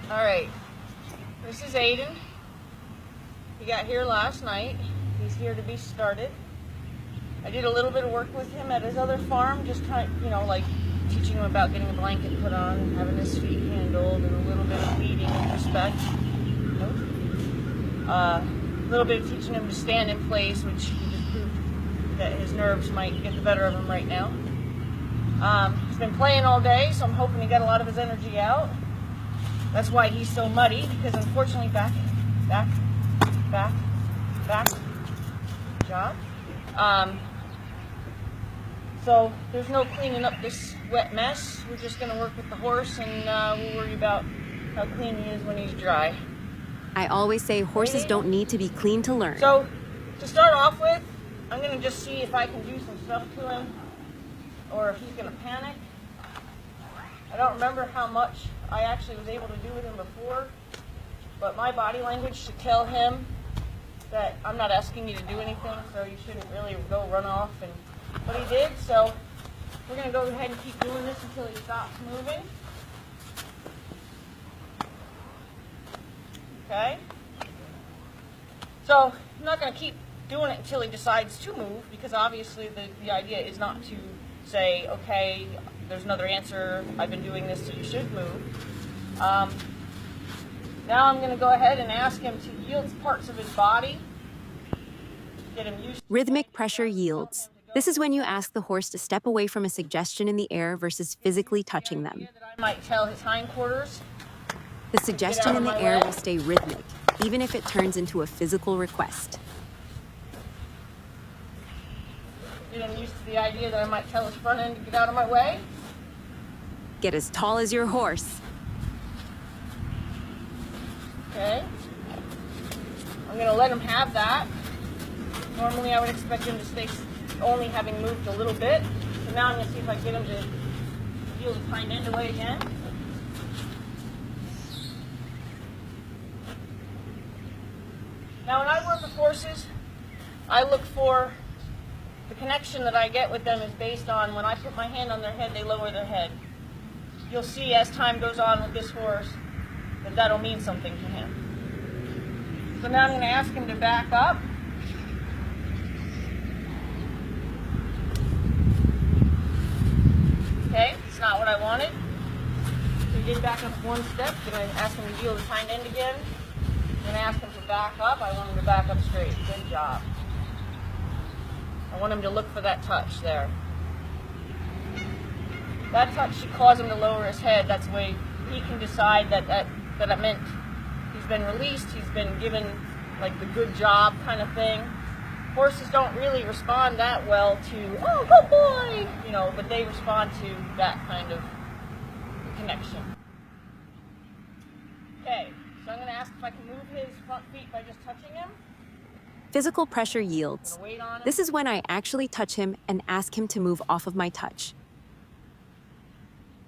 All right, this is Aiden. He got here last night. He's here to be started. I did a little bit of work with him at his other farm, just kind of, like teaching him about getting a blanket put on and having his feet handled, and a little bit of feeding with respect. A little bit of teaching him to stand in place, which he just proved that his nerves might get the better of him right now. He's been playing all day, so I'm hoping he got a lot of his energy out. That's why he's so muddy, because unfortunately, back. Good job. So there's no cleaning up this wet mess. We're just going to work with the horse, and we'll worry about how clean he is when he's dry. I always say horses don't need to be clean to learn. So to start off with, I'm going to just see if I can do some stuff to him, or if he's going to panic. I don't remember how much I actually was able to do with him before, but my body language should tell him that I'm not asking you to do anything, so you shouldn't really go run off. But he did, so we're going to go ahead and keep doing this until he stops moving. Okay? So I'm not going to keep doing it until he decides to move, because obviously the idea is not to say, okay, there's another answer, I've been doing this, so you should move. Now I'm going to go ahead and ask him to yield parts of his body. Get him used to Rhythmic pressure yields. This is when you ask the horse to step away from a suggestion in the air versus physically touching them. I might tell his hindquarters. The suggestion in the air will stay rhythmic, even if it turns into a physical request. Get him used to the idea that I might tell his front end to get out of my way. Get as tall as your horse. Okay. I'm going to let him have that. Normally I would expect him to stay only having moved a little bit. So now I'm going to see if I can get him to feel the hind end away again. Now when I work with horses, I look for the connection that I get with them is based on when I put my hand on their head, they lower their head. You'll see as time goes on with this horse that that'll mean something to him. So now I'm going to ask him to back up. Okay, it's not what I wanted. So he did back up one step. I'm going to ask him to yield his hind end again. I'm going to ask him to back up. I want him to back up straight. Good job. I want him to look for that touch there. That touch should cause him to lower his head. That's the way he can decide that it meant he's been released, he's been given like the good job kind of thing. Horses don't really respond that well to, oh, good boy, but they respond to that kind of connection. Okay, so I'm going to ask if I can move his front feet by just touching him. Physical pressure yields. This is when I actually touch him and ask him to move off of my touch.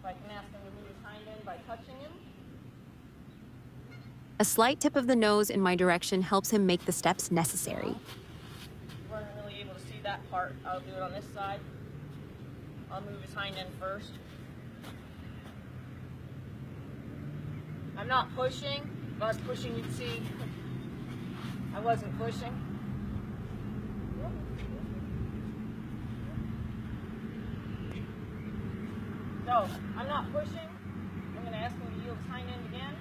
If I can ask him to move his hind end by touching him. A slight tip of the nose in my direction helps him make the steps necessary. You weren't really able to see that part. I'll do it on this side. I'll move his hind end first. I'm not pushing. If I was pushing, you'd see I wasn't pushing. So, I'm not pushing. I'm going to ask him to yield his hind end again.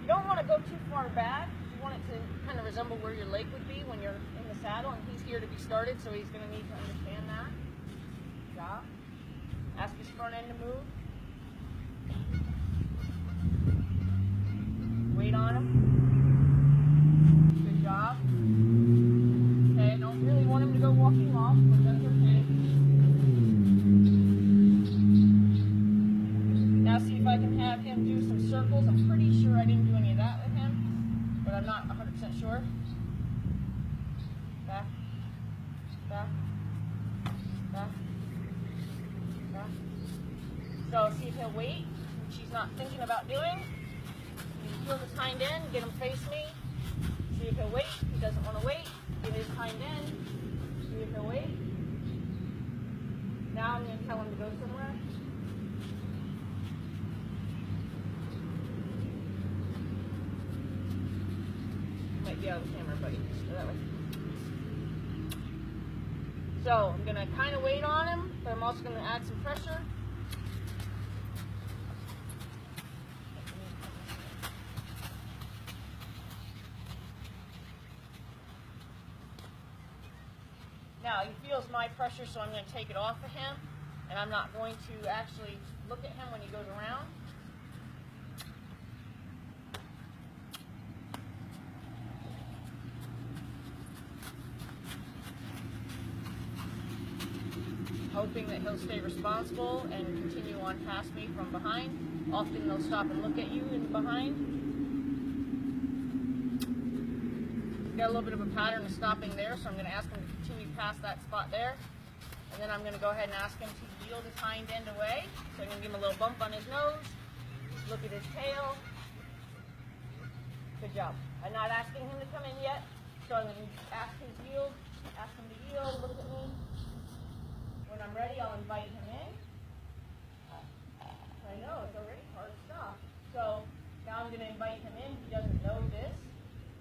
You don't want to go too far back. You want it to kind of resemble where your leg would be when you're in the saddle, and he's here to be started, so he's going to need to understand that. Good job. Ask his front end to move. Weight on him. Good job. Okay, I don't really want him to go walking off, but that's okay. Now see if I can have him do some circles. I'm pretty sure I didn't do any of that with him, but I'm not 100% sure. Back, back, back, back. So see if he'll wait, which he's not thinking about doing. Feel his hind end, get him face me. See if he'll wait. He doesn't want to wait. Get his hind end. See if he'll wait. Now I'm going to tell him to go somewhere. you out of the camera, buddy. Go that way. So I'm gonna kind of wait on him, but I'm also gonna add some pressure. Now he feels my pressure, so I'm going to take it off of him, and I'm not going to actually look at him when he goes around. Hoping that he'll stay responsible and continue on past me from behind. Often they'll stop and look at you in behind. Got a little bit of a pattern of stopping there, so I'm going to ask him to continue past that spot there. And then I'm going to go ahead and ask him to yield his hind end away. So I'm going to give him a little bump on his nose, look at his tail. Good job. I'm not asking him to come in yet, so I'm going to ask him to yield, look at me. When I'm ready, I'll invite him in. I know, it's already hard to stop. So now I'm going to invite him in. He doesn't know this.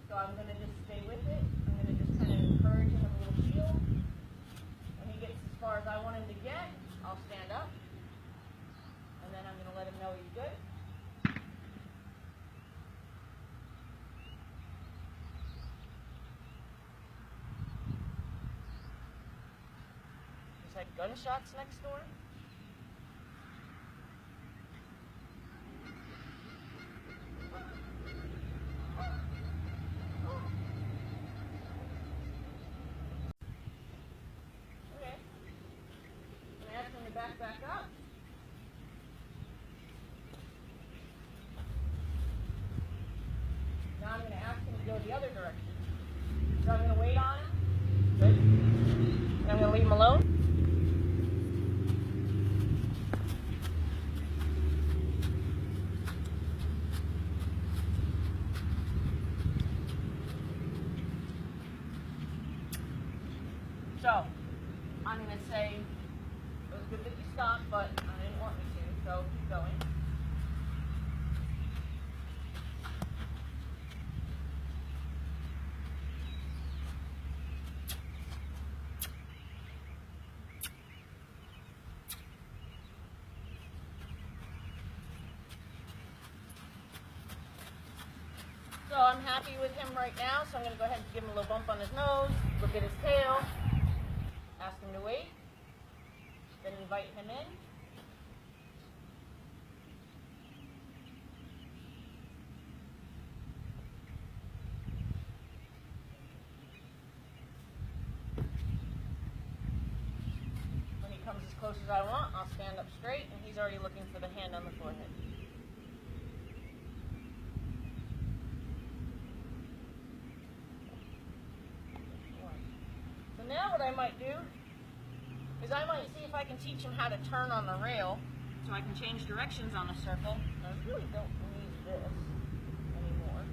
So I'm going to just stay with it. I'm going to just kind of encourage him with a little heel. When he gets as far as I want him to get, I'll stand up. And then I'm going to let him know he's good. There's like gunshots next door. Back up. Now I'm going to ask him to go the other direction. So I'm going to wait on him. Good. And I'm going to leave him alone. So I'm going to say, it was good that you stopped, but I didn't want me to, so keep going. So I'm happy with him right now, so I'm going to go ahead and give him a little bump on his nose, look at his tail, ask him to wait. Then invite him in. When he comes as close as I want, I'll stand up straight, and he's already looking for the hand on the forehead. So now what I might do is I might see if I can teach him how to turn on the rail so I can change directions on the circle. I really don't need this anymore.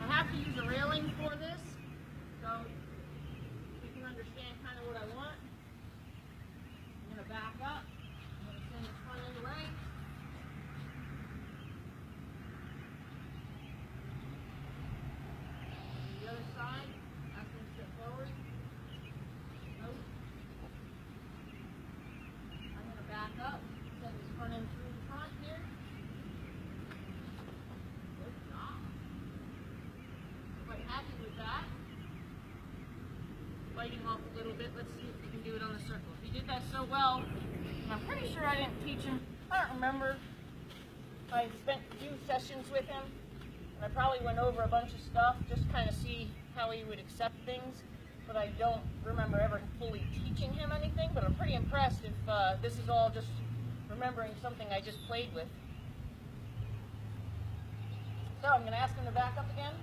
I have to use a railing for this, so you can understand kind of what I want. I'm going to back up. I'm going to send this front end away. The other side, ask him to step forward. Nope. I'm going to back up, send this front end through the front here. Good job. Quite happy with that. Biting off a little bit. Let's see if we can do it on the circle. He did that so well, and I'm pretty sure I didn't teach him. I don't remember. I spent a few sessions with him, and I probably went over a bunch of stuff, just kind of see how he would accept things, but I don't remember ever fully teaching him anything, but I'm pretty impressed if this is all just remembering something I just played with. So I'm going to ask him to back up again.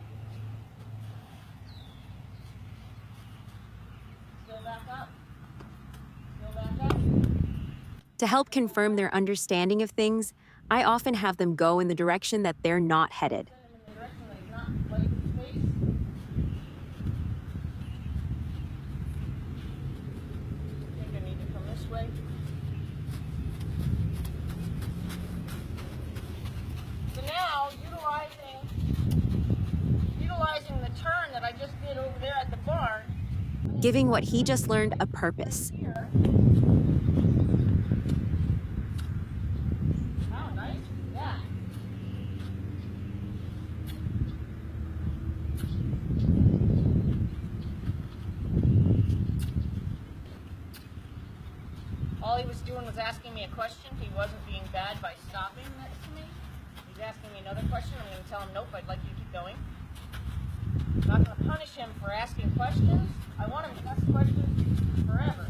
Still back up. Still back up. To help confirm their understanding of things, I often have them go in the direction that they're not headed. Send him in the direction that he's not letting his face. did over there at the barn. giving what he just learned a purpose. Here. How nice is that? All he was doing was asking me a question. He wasn't being bad by stopping next to me. He's asking me another question. I'm going to tell him, nope, I'd like you to keep going. I'm not going to punish him for asking questions. I want him to ask questions forever.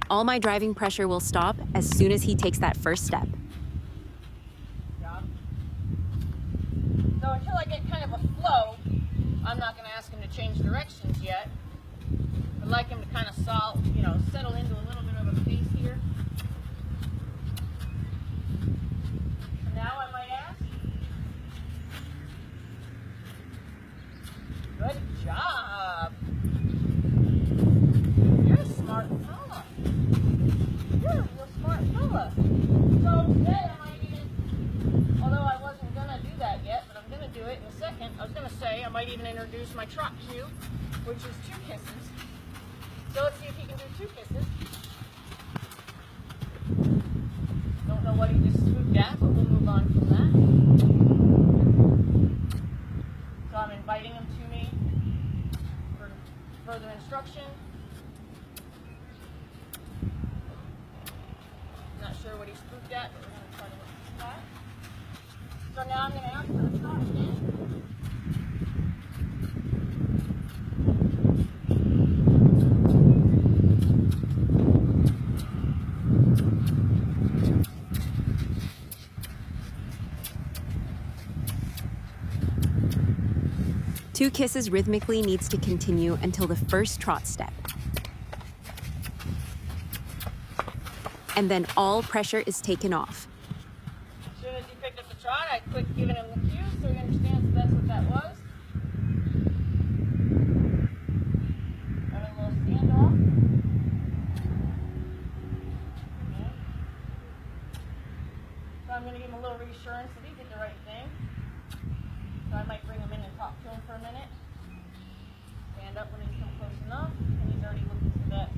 All my driving pressure will stop as soon as he takes that first step. Job. So until I get kind of a flow, I'm not going to ask him to change directions yet. I'd like him to kind of settle into a little bit of a pace here. So now I might ask. Good job. You're a smart fella. You're a real smart fella. So today I might even, although I wasn't going to do that yet, but I'm going to do it in a second. I was going to say I might even introduce my trot cue, which is 2 kisses. So let's see if he can do 2 kisses. Don't know what he just swooped at, but we'll move on from that. So I'm inviting him to me for further instruction. Not sure what he spooked at, but we're going to try to look at the spot. So now I'm going to ask for the trot again. Two kisses rhythmically needs to continue until the first trot step. And then all pressure is taken off. As soon as he picked up the trot, I quit giving him the cue so he understands that's what that was. Having a little standoff. Okay. So I'm going to give him a little reassurance that he did the right thing. So I might bring him in and talk to him for a minute. Stand up when he's come close enough, and he's already looking for that